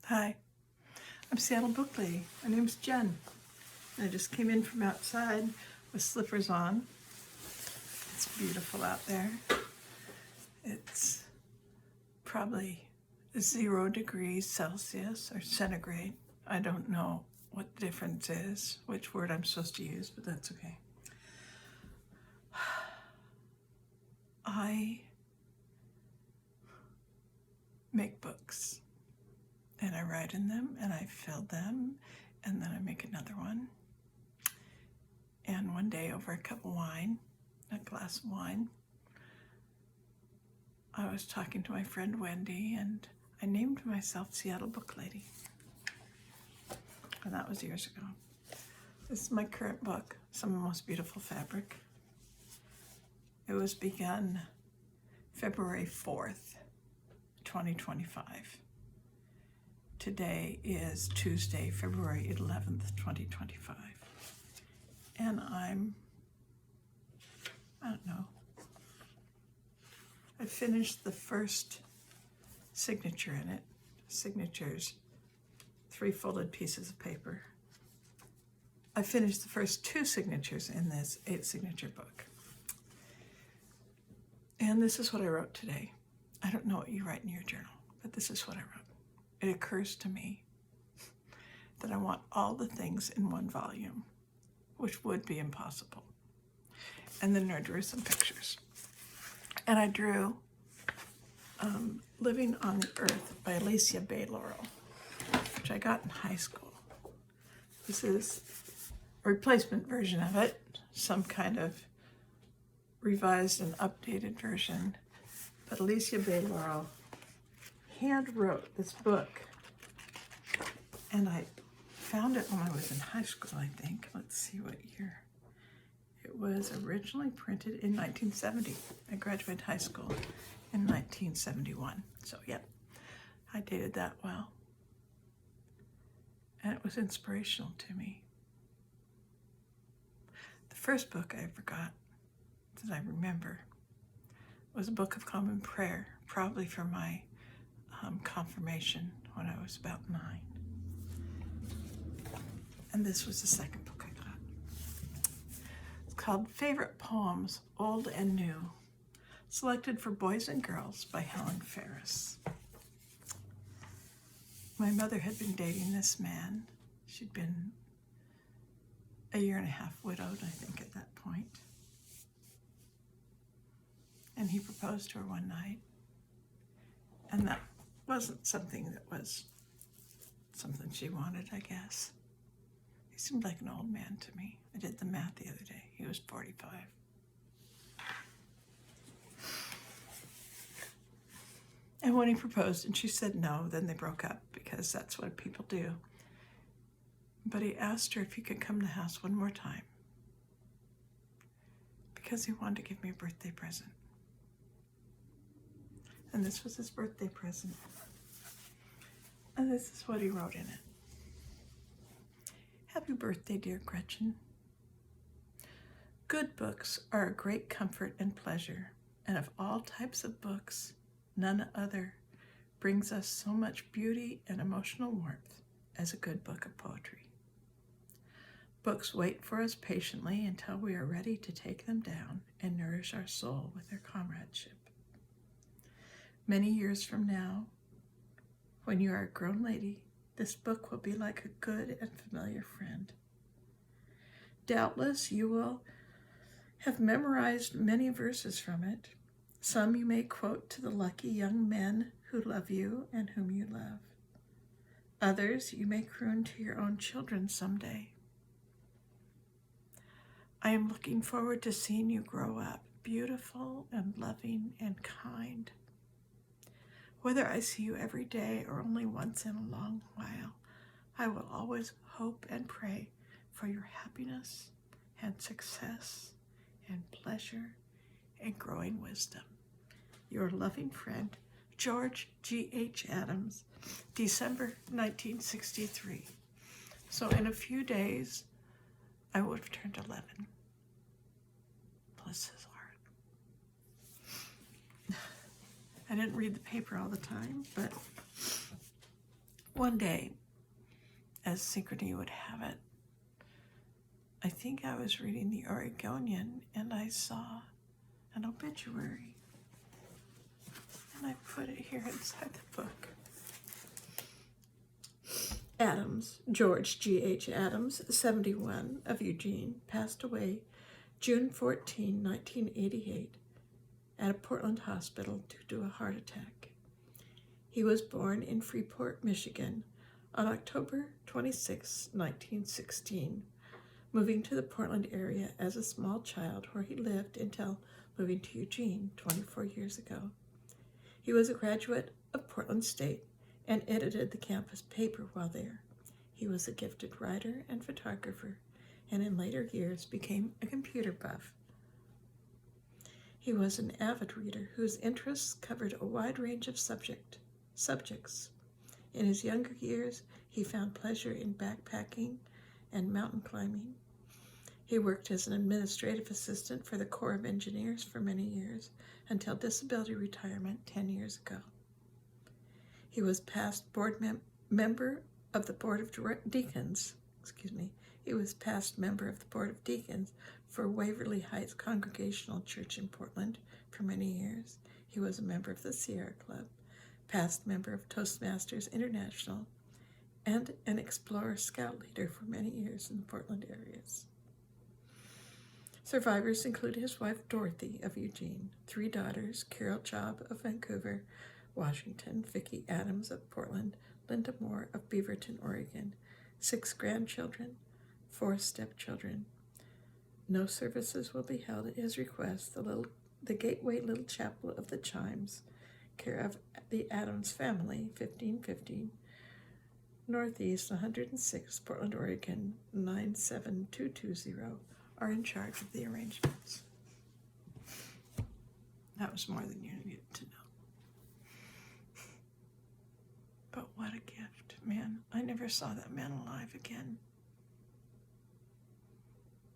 Hi, I'm Seattle Book Lady. My name's Jen. I just came in from outside with slippers on. It's beautiful out there. It's probably 0 degrees Celsius or centigrade. I don't know what the difference is, which word I'm supposed to use, but that's okay. I make books. And I write in them, and I fill them, and then I make another one. And one day, over a cup of wine, a glass of wine, I was talking to my friend Wendy, and I named myself Seattle Book Lady. And that was years ago. This is my current book, Some of the Most Beautiful Fabric. It was begun February 4th, 2025. Today is Tuesday, February 11th, 2025. And I don't know. I finished the first signature in it. Signatures, 3 folded pieces of paper. I finished the first 2 signatures in this 8-signature book. And this is what I wrote today. I don't know what you write in your journal, but this is what I wrote. It occurs to me that I want all the things in one volume, which would be impossible. And then I drew some pictures. And I drew Living on the Earth by Alicia Bay Laurel, which I got in high school. This is a replacement version of it, some kind of revised and updated version. But Alicia Bay Laurel hand wrote this book, and I found it when I was in high school, I think. Let's see what year. It was originally printed in 1970. I graduated high school in 1971. So, yep, I dated that well. And it was inspirational to me. The first book I ever got that I remember was a Book of Common Prayer, probably for my confirmation when I was about 9. And this was the second book I got. It's called Favorite Poems, Old and New, Selected for Boys and Girls by Helen Ferris. My mother had been dating this man. She'd been a 1.5 years widowed, I think, at that point. And he proposed to her one night. And that wasn't something that was something she wanted, I guess. He seemed like an old man to me. I did the math the other day. He was 45. And when he proposed and she said no, then they broke up because that's what people do. But he asked her if he could come to the house one more time because he wanted to give me a birthday present. And this was his birthday present. And this is what he wrote in it. Happy birthday, dear Gretchen. Good books are a great comfort and pleasure, and of all types of books, none other brings us so much beauty and emotional warmth as a good book of poetry. Books wait for us patiently until we are ready to take them down and nourish our soul with their comradeship. Many years from now, when you are a grown lady, this book will be like a good and familiar friend. Doubtless you will have memorized many verses from it. Some you may quote to the lucky young men who love you and whom you love. Others you may croon to your own children someday. I am looking forward to seeing you grow up, beautiful and loving and kind. Whether I see you every day or only once in a long while, I will always hope and pray for your happiness and success and pleasure and growing wisdom. Your loving friend, George G.H. Adams, December 1963. So in a few days, I would have turned 11. Bless his heart. I didn't read the paper all the time, but One day, as synchrony would have it, I think I was reading the Oregonian and I saw an obituary. And I put it here inside the book. Adams, George G.H. Adams, 71, of Eugene, passed away June 14, 1988, at a Portland hospital due to a heart attack. He was born in Freeport, Michigan, on October 26, 1916, moving to the Portland area as a small child where he lived until moving to Eugene 24 years ago. He was a graduate of Portland State and edited the campus paper while there. He was a gifted writer and photographer, and in later years became a computer buff. He was an avid reader whose interests covered a wide range of subjects. In his younger years, he found pleasure in backpacking and mountain climbing. He worked as an administrative assistant for the Corps of Engineers for many years until disability retirement 10 years ago. He was past member of the Board of Deacons. He was past member of the Board of Deacons for Waverly Heights Congregational Church in Portland for many years. He was a member of the Sierra Club, past member of Toastmasters International, and an Explorer Scout leader for many years in the Portland areas. Survivors include his wife Dorothy of Eugene, 3 daughters, Carol Job of Vancouver, Washington, Vicki Adams of Portland, Linda Moore of Beaverton, Oregon, 6 grandchildren, 4 stepchildren. No services will be held at his request. The Gateway Little Chapel of the Chimes, care of the Adams family, 1515, Northeast 106, Portland, Oregon, 97220, are in charge of the arrangements. That was more than you needed to know. But what a gift, man. I never saw that man alive again.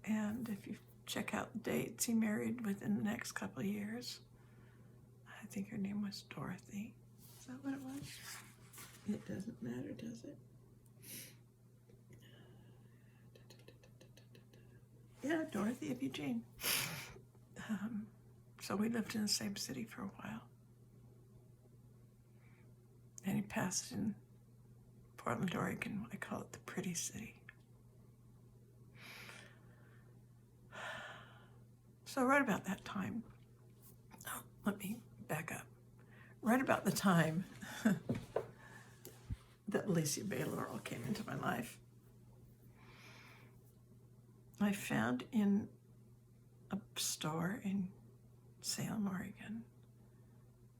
And if you check out the dates, he married within the next couple of years. I think her name was Dorothy. Is that what it was? It doesn't matter, does it? Yeah, Dorothy of Eugene. So we lived in the same city for a while. And he passed in Portland, Oregon. I call it the pretty city. So right about that time, let me back up. Right about the time that Alicia Bay Laurel came into my life, I found in a store in Salem, Oregon,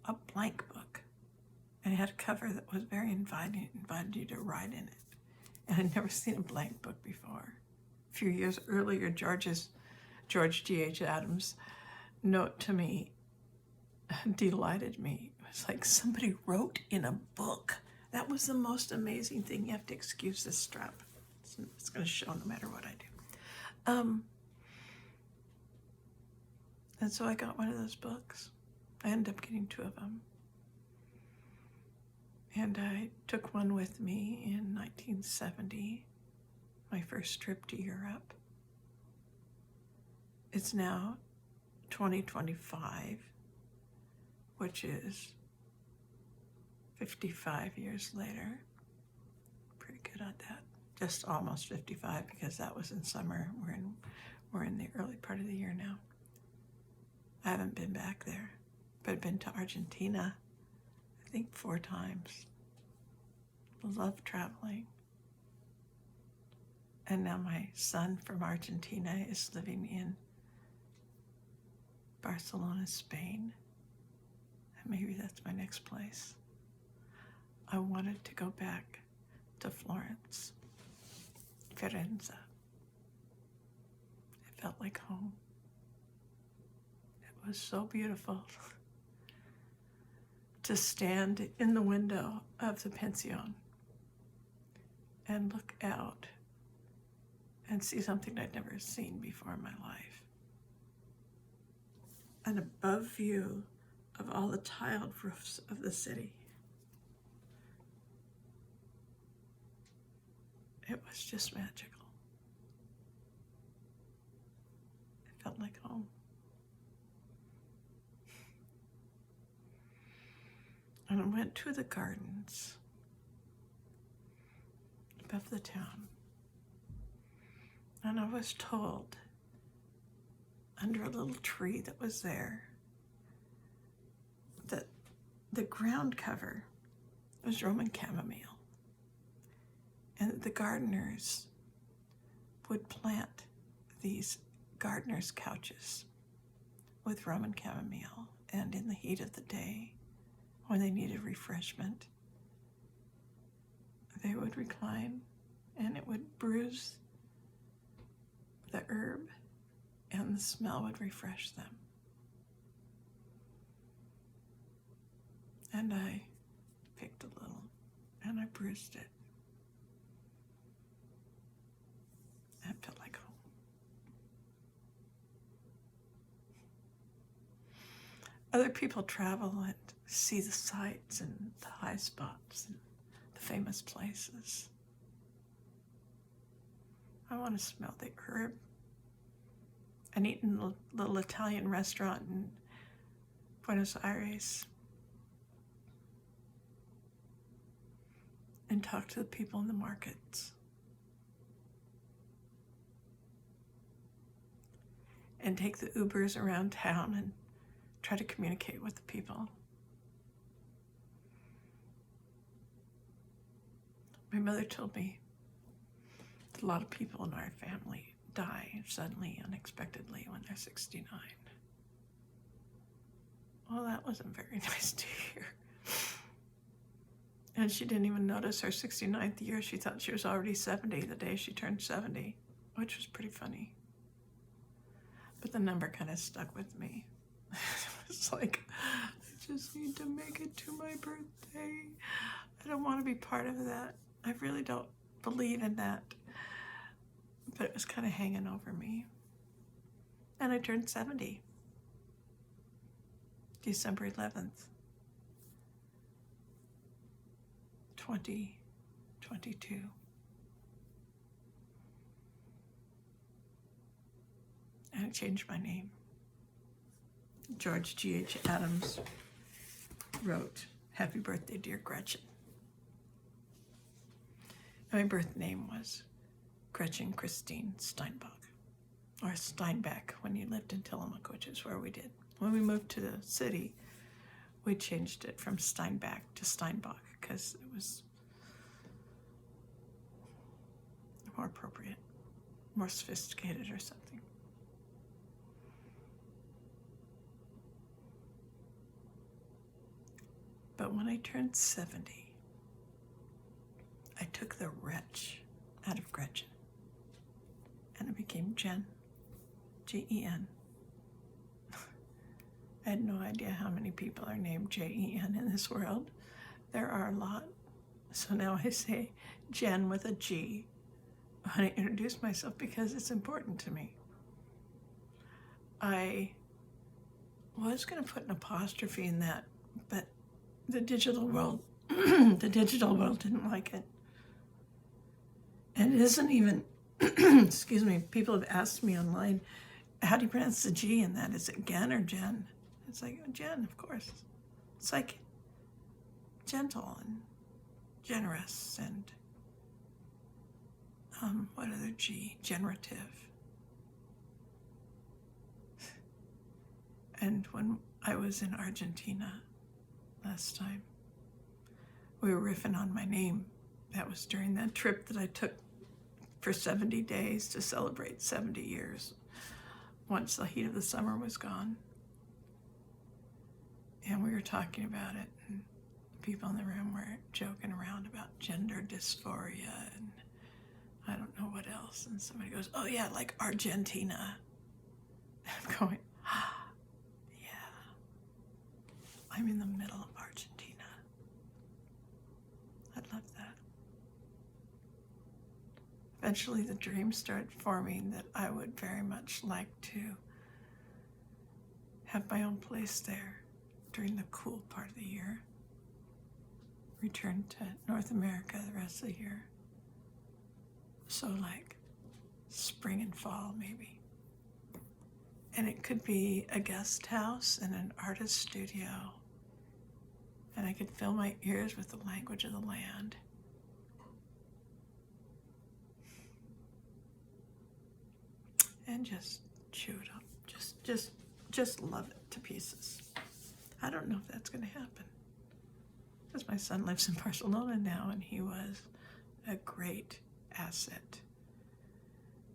a blank book. And it had a cover that was very inviting, invited you to write in it. And I'd never seen a blank book before. A few years earlier, George G.H. Adams' note to me delighted me. It was like somebody wrote in a book. That was the most amazing thing. You have to excuse this strap. It's going to show no matter what I do. And so I got one of those books. I ended up getting 2 of them. And I took one with me in 1970, my first trip to Europe. It's now 2025, which is 55 years later. Pretty good at that. Just almost 55 because that was in summer. We're in the early part of the year now. I haven't been back there, but I've been to Argentina, I think 4 times. Love traveling. And now my son from Argentina is living in Barcelona, Spain. And maybe that's my next place. I wanted to go back to Florence, Firenze. It felt like home. It was so beautiful to stand in the window of the pension and look out and see something I'd never seen before in my life. An above view of all the tiled roofs of the city. It was just magical. It felt like home. And I went to the gardens above the town. And I was told, under a little tree that was there, that the ground cover was Roman chamomile, and that the gardeners would plant these gardeners' couches with Roman chamomile, and in the heat of the day, when they needed refreshment, they would recline, and it would bruise the herb, and the smell would refresh them. And I picked a little, and I bruised it. It felt like home. Other people travel and see the sights and the high spots and the famous places. I want to smell the herb and eat in a little Italian restaurant in Buenos Aires and talk to the people in the markets and take the Ubers around town and try to communicate with the people. My mother told me that a lot of people in our family die suddenly, unexpectedly, when they're 69. Well, that wasn't very nice to hear. And she didn't even notice her 69th year. She thought she was already 70 the day she turned 70, which was pretty funny. But the number kind of stuck with me. It was like, I just need to make it to my birthday. I don't want to be part of that. I really don't believe in that. But it was kind of hanging over me. And I turned 70. December 11th, 2022. And I changed my name. George G.H. Adams wrote, "Happy birthday, dear Gretchen." And my birth name was Gretchen Christine Steinbach, or Steinbeck when you lived in Tillamook, which is where we did. When we moved to the city, we changed it from Steinbeck to Steinbach because it was more appropriate, more sophisticated or something. But when I turned 70, I took the wretch out of Gretchen, and it became Jen, Jen. I had no idea how many people are named Jen in this world. There are a lot. So now I say Jen with a G when I introduce myself because it's important to me. I was going to put an apostrophe in that, but the digital world, didn't like it. And it isn't even, excuse me, people have asked me online, how do you pronounce the G in that? Is it Gen or Jen? It's like, oh, Jen, of course. It's like gentle and generous and what other G? Generative. And when I was in Argentina last time, we were riffing on my name. That was during that trip that I took for 70 days to celebrate 70 years once the heat of the summer was gone. And we were talking about it, and people in the room were joking around about gender dysphoria and I don't know what else. And somebody goes, oh yeah, like Argentina. I'm going, yeah, I'm in the middle of Argentina. I'd love that. Eventually the dream started forming that I would very much like to have my own place there during the cool part of the year. Return to North America the rest of the year. So like spring and fall maybe. And it could be a guest house and an artist studio. And I could fill my ears with the language of the land. And just chew it up. Just love it to pieces. I don't know if that's going to happen. Because my son lives in Barcelona now, and he was a great asset.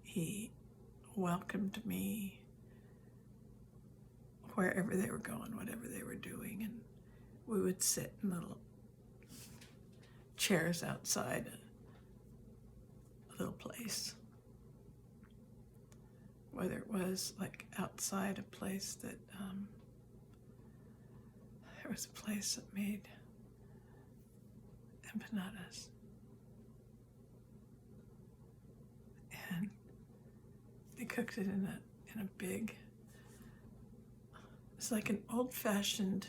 He welcomed me wherever they were going, whatever they were doing, and we would sit in little chairs outside a little place. Whether it was like outside a place that, there was a place that made empanadas. And they cooked it in a big, it's like an old-fashioned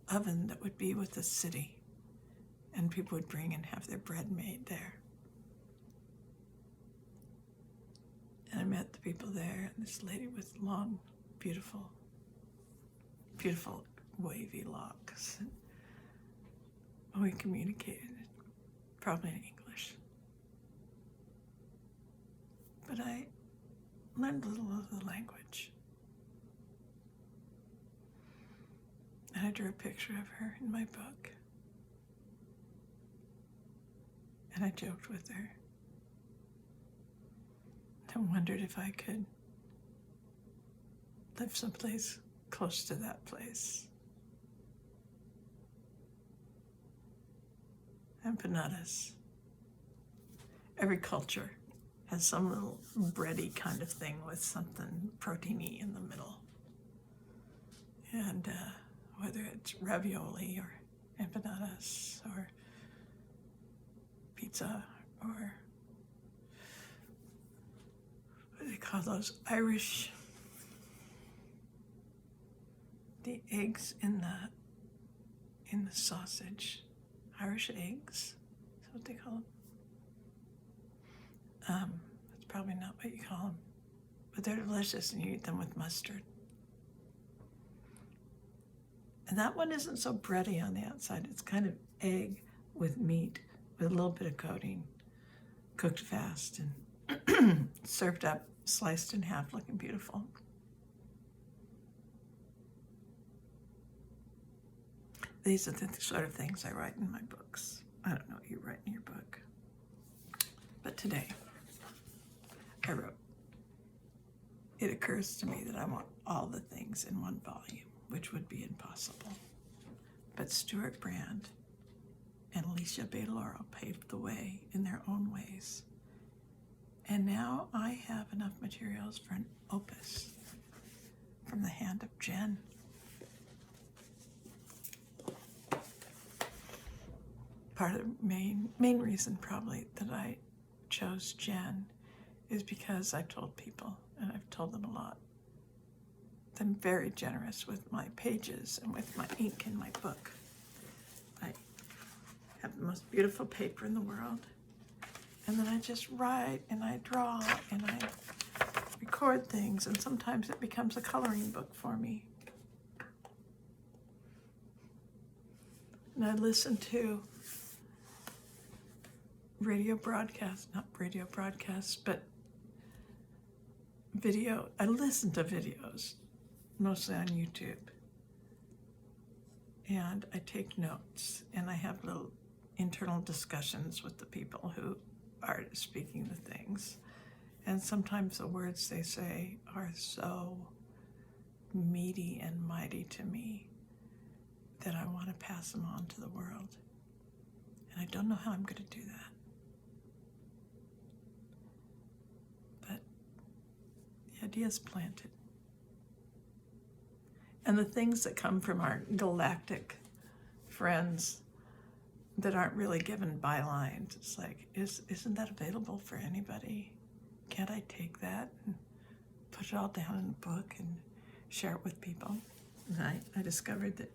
oven that would be with the city. And people would bring and have their bread made there. And I met the people there, and this lady with long, beautiful, wavy locks. And we communicated, probably in English. But I learned a little of the language. And I drew a picture of her in my book. And I joked with her. I wondered if I could live someplace close to that place. Empanadas. Every culture has some little bready kind of thing with something proteiny in the middle. And whether it's ravioli or empanadas or pizza or what do they call those Irish, the eggs in the sausage, Irish eggs, is that what they call them? That's probably not what you call them, but they're delicious and you eat them with mustard. And that one isn't so bready on the outside. It's kind of egg with meat with a little bit of coating, cooked fast and served up, sliced in half, looking beautiful. These are the sort of things I write in my books. I don't know what you write in your book. But today, I wrote, it occurs to me that I want all the things in one volume, which would be impossible. But Stuart Brand and Alicia Bayloro paved the way in their own ways. And now I have enough materials for an opus from the hand of Jen. Part of the main reason probably that I chose Jen is because I've told people, and I've told them a lot, I'm very generous with my pages and with my ink in my book. I have the most beautiful paper in the world. And then I just write and I draw and I record things, and sometimes it becomes a coloring book for me. And I listen to not radio broadcasts, but video. I listen to videos, mostly on YouTube. And I take notes, and I have little internal discussions with the people who are speaking the things. And sometimes the words they say are so meaty and mighty to me that I want to pass them on to the world. And I don't know how I'm going to do that. But the idea is planted. And the things that come from our galactic friends that aren't really given bylines, it's like, isn't that available for anybody? Can't I take that and put it all down in a book and share it with people? And I discovered that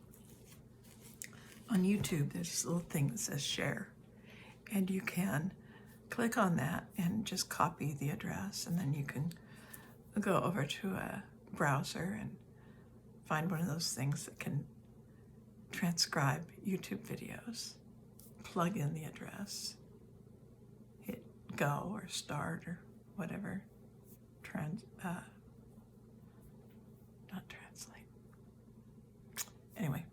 on YouTube there's this little thing that says share, and you can click on that and just copy the address, and then you can go over to a browser and find one of those things that can transcribe YouTube videos. Plug in the address, hit go or start or whatever. Not translate. Anyway,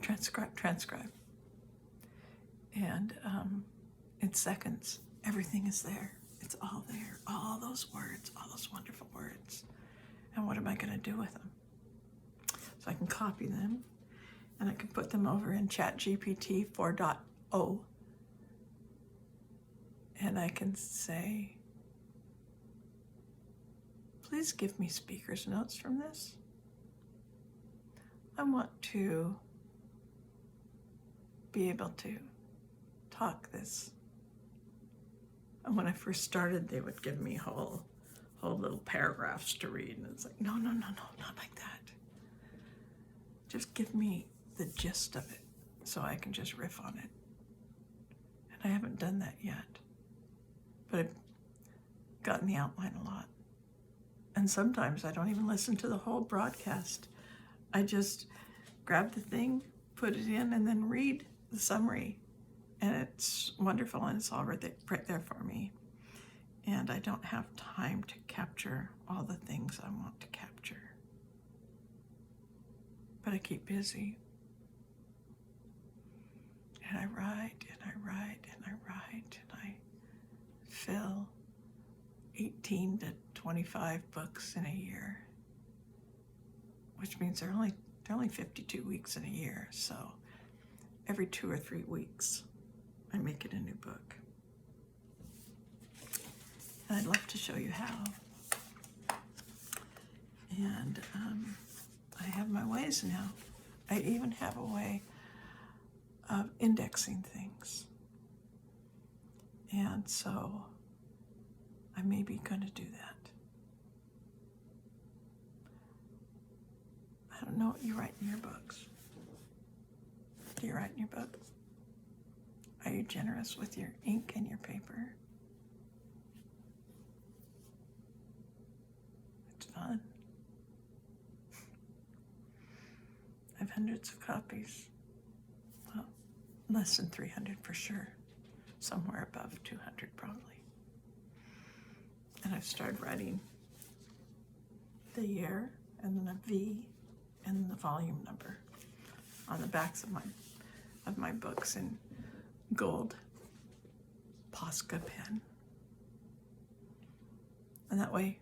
transcribe. And in seconds, everything is there. It's all there. All those words, all those wonderful words. And what am I going to do with them? So I can copy them, and I can put them over in ChatGPT 4.0. And I can say, please give me speaker's notes from this. I want to be able to talk this. And when I first started, they would give me whole little paragraphs to read, and it's like, no, not like that. Just give me the gist of it so I can just riff on it. And I haven't done that yet, but I've gotten the outline a lot. And sometimes I don't even listen to the whole broadcast. I just grab the thing, put it in, and then read the summary. And it's wonderful, and it's all right there for me. And I don't have time to capture all the things I want to capture. But I keep busy. And I write, and I write, and I write, and I fill 18 to 25 books in a year, which means there are only 52 weeks in a year, so every 2 or 3 weeks I make it a new book. And I'd love to show you how. And I have my ways now. I even have a way of indexing things. And so I may be going to do that. I don't know what you write in your books. Do you write in your books? Are you generous with your ink and your paper? It's fun. I have hundreds of copies. Well, less than 300 for sure. Somewhere above 200 probably. And I've started writing the year, and then a V, and then the volume number on the backs of my books in gold Posca pen. And that way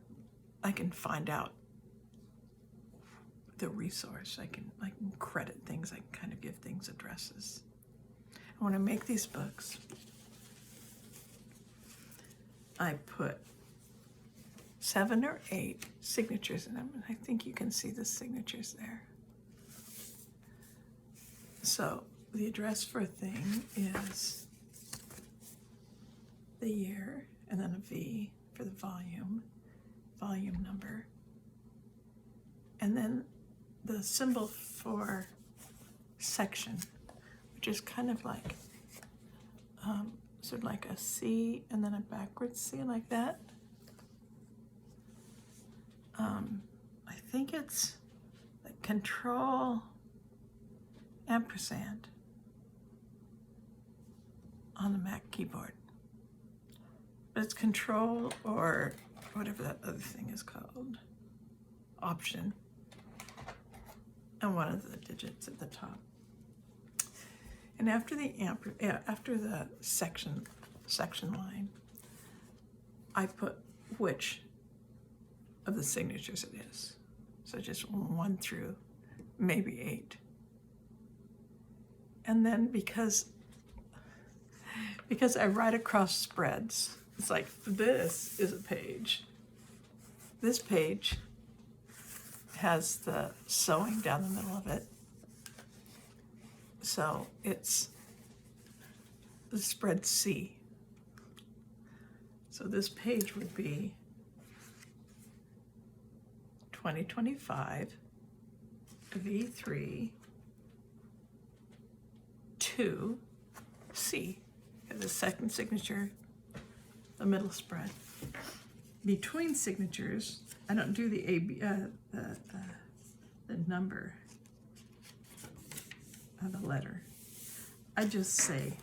I can find out the resource. I can credit things. I can kind of give things addresses. And when I make these books, I put 7 or 8 signatures in them, and I think you can see the signatures there. So the address for a thing is the year, and then a V for the volume number, and then the symbol for section, which is kind of like sort of like a C and then a backwards C like that. I think it's like Control ampersand on the Mac keyboard. But it's Control or whatever that other thing is called, Option, and one of the digits at the top. And after the section line, I put which of the signatures it is. So just 1 through maybe 8. And then because I write across spreads, it's like this is a page. This page has the sewing down the middle of it. So it's the spread C. So this page would be 2025 V3 2 C. The second signature the middle spread. Between signatures, I don't do the number of the letter. I just say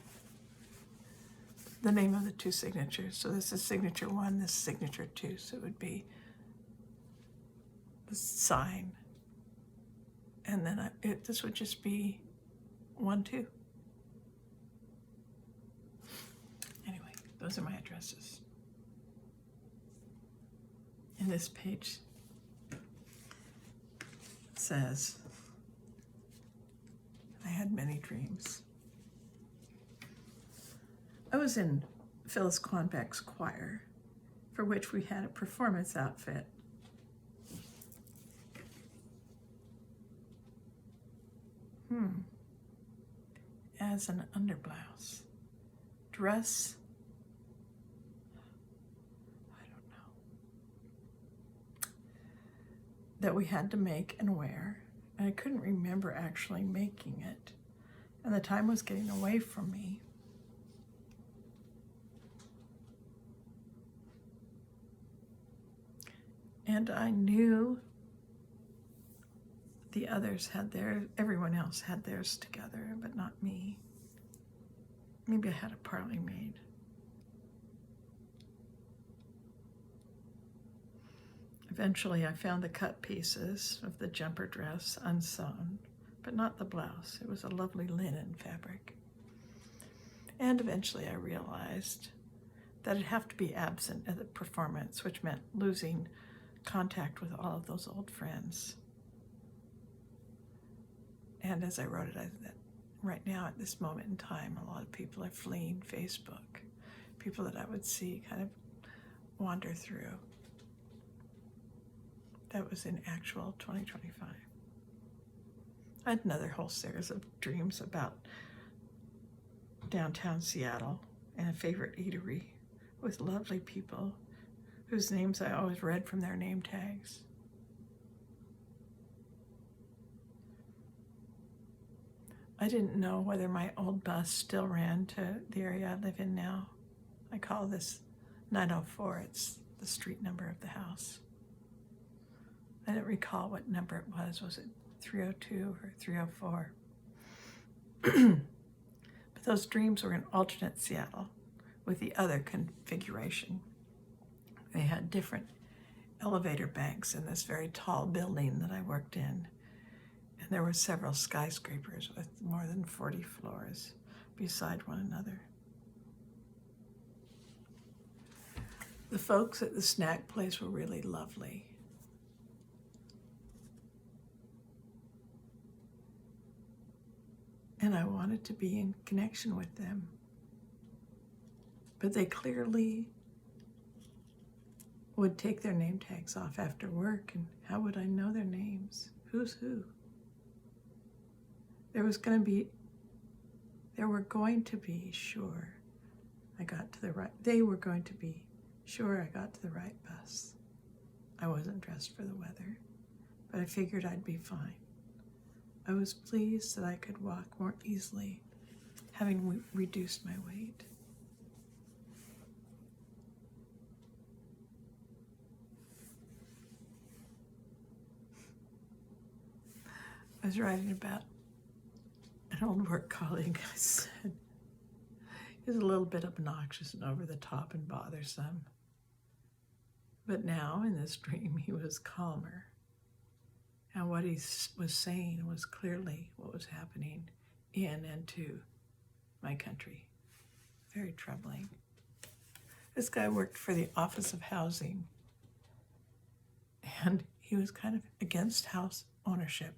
the name of the two signatures. So this is signature 1, this is signature 2. So it would be the sign. And then this would just be 1, 2. Anyway, those are my addresses. And this page says, I had many dreams. I was in Phyllis Quanbeck's choir, for which we had a performance outfit. As an underblouse. Dress, I don't know, that we had to make and wear. And I couldn't remember actually making it. And the time was getting away from me. And I knew the others had everyone else had theirs together, but not me. Maybe I had a parley maid. Eventually, I found the cut pieces of the jumper dress unsewn, but not the blouse. It was a lovely linen fabric. And eventually I realized that it'd have to be absent at the performance, which meant losing contact with all of those old friends. And as I wrote it, that right now at this moment in time, a lot of people are fleeing Facebook, people that I would see kind of wander through. That was in actual 2025. I had another whole series of dreams about downtown Seattle and a favorite eatery with lovely people whose names I always read from their name tags. I didn't know whether my old bus still ran to the area I live in now. I call this 904. It's the street number of the house. I don't recall what number it was. Was it 302 or 304? But those dreams were in alternate Seattle with the other configuration. They had different elevator banks in this very tall building that I worked in. And there were several skyscrapers with more than 40 floors beside one another. The folks at the snack place were really lovely. And I wanted to be in connection with them. But they clearly would take their name tags off after work, and how would I know their names? Who's who? They were going to be sure I got to the right bus. I wasn't dressed for the weather, but I figured I'd be fine. I was pleased that I could walk more easily, having reduced my weight. I was writing about an old work colleague. I said he was a little bit obnoxious and over the top and bothersome. But now in this dream, he was calmer. And what he was saying was clearly what was happening in and to my country. Very troubling. This guy worked for the Office of Housing, and he was kind of against house ownership.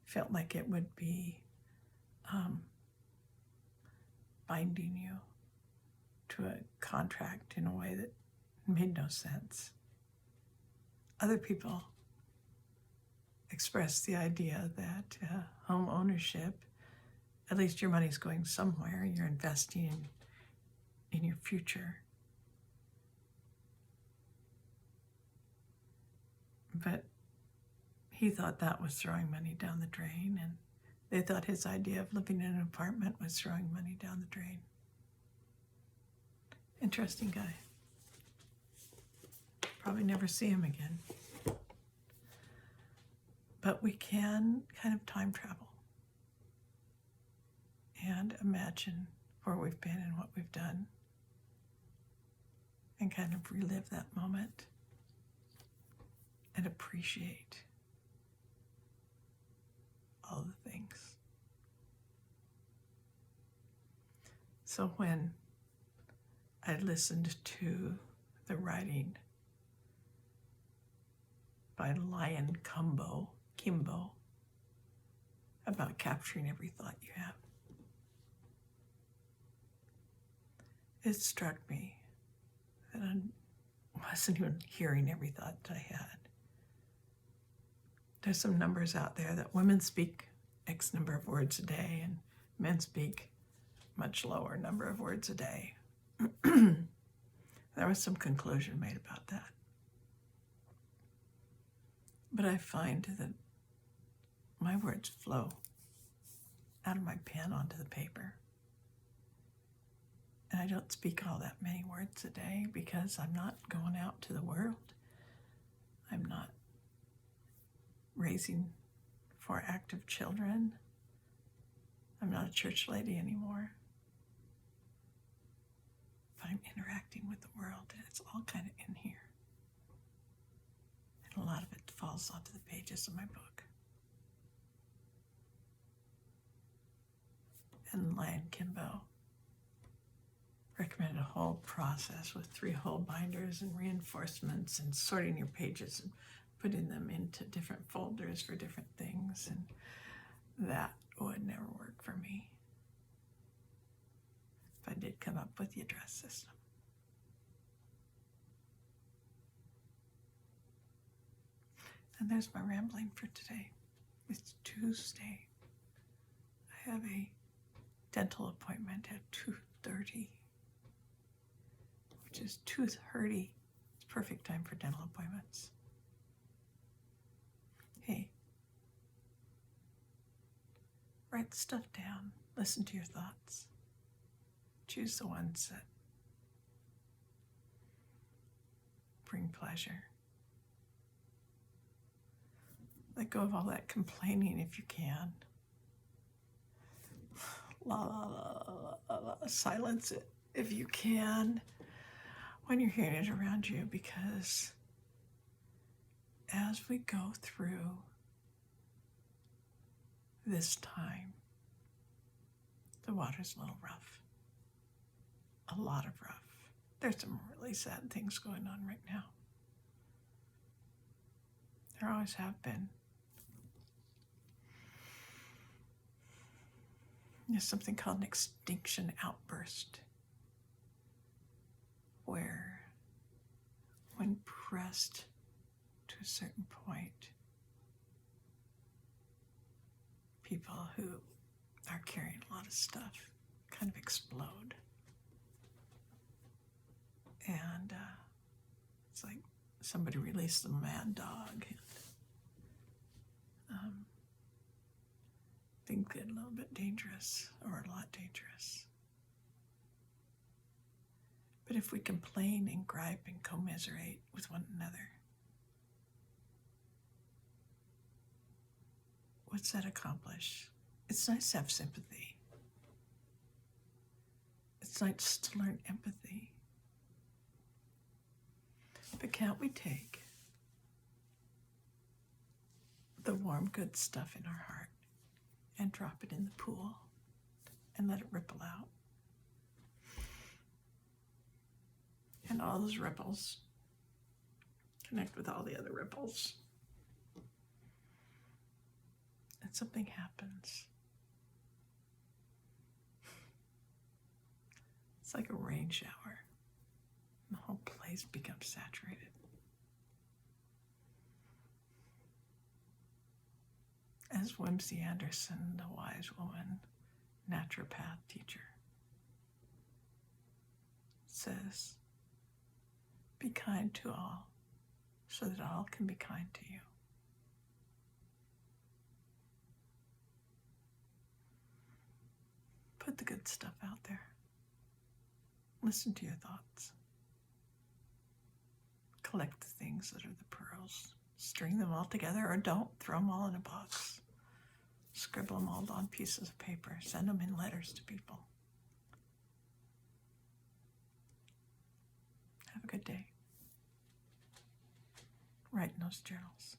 Felt like it would be binding you to a contract in a way that made no sense. Other people expressed the idea that home ownership, at least your money's going somewhere, you're investing in your future. But he thought that was throwing money down the drain, and they thought his idea of living in an apartment was throwing money down the drain. Interesting guy. probably never see him again. But we can kind of time travel and imagine where we've been and what we've done and kind of relive that moment and appreciate all the things. So when I listened to the writing by Lion Kimbo about capturing every thought you have, it struck me that I wasn't even hearing every thought that I had. There's some numbers out there that women speak X number of words a day and men speak much lower number of words a day. There was some conclusion made about that. But I find that my words flow out of my pen onto the paper. And I don't speak all that many words a day because I'm not going out to the world. I'm not raising 4 active children. I'm not a church lady anymore. But I'm interacting with the world, and it's all kind of in here. And a lot of it falls onto the pages of my book. And Lion Kimbo recommended a whole process with 3 whole binders and reinforcements and sorting your pages and putting them into different folders for different things, and that would never work for me if I did come up with the address system. And there's my rambling for today. It's Tuesday. I have a dental appointment at 2:30, which is 2:30. It's perfect time for dental appointments. Hey, write stuff down. Listen to your thoughts. Choose the ones that bring pleasure. Let go of all that complaining if you can. La, la, la, la, la. Silence it if you can when you're hearing it around you, because as we go through this time, the water's a little rough. A lot of rough. There's some really sad things going on right now. There always have been. There's something called an extinction outburst, where when pressed to a certain point, people who are carrying a lot of stuff kind of explode. And it's like somebody released the mad dog. Things get a little bit dangerous, or a lot dangerous. But if we complain and gripe and commiserate with one another, what's that accomplish? It's nice to have sympathy. It's nice to learn empathy. But can't we take the warm, good stuff in our heart and drop it in the pool and let it ripple out? And all those ripples connect with all the other ripples. And something happens. It's like a rain shower. The whole place becomes saturated. As Whimsy Anderson, the wise woman, naturopath teacher, says, be kind to all so that all can be kind to you. Put the good stuff out there. Listen to your thoughts. Collect the things that are the pearls. String them all together, or don't. Throw them all in a box. Scribble them all on pieces of paper. Send them in letters to people. Have a good day. Write in those journals.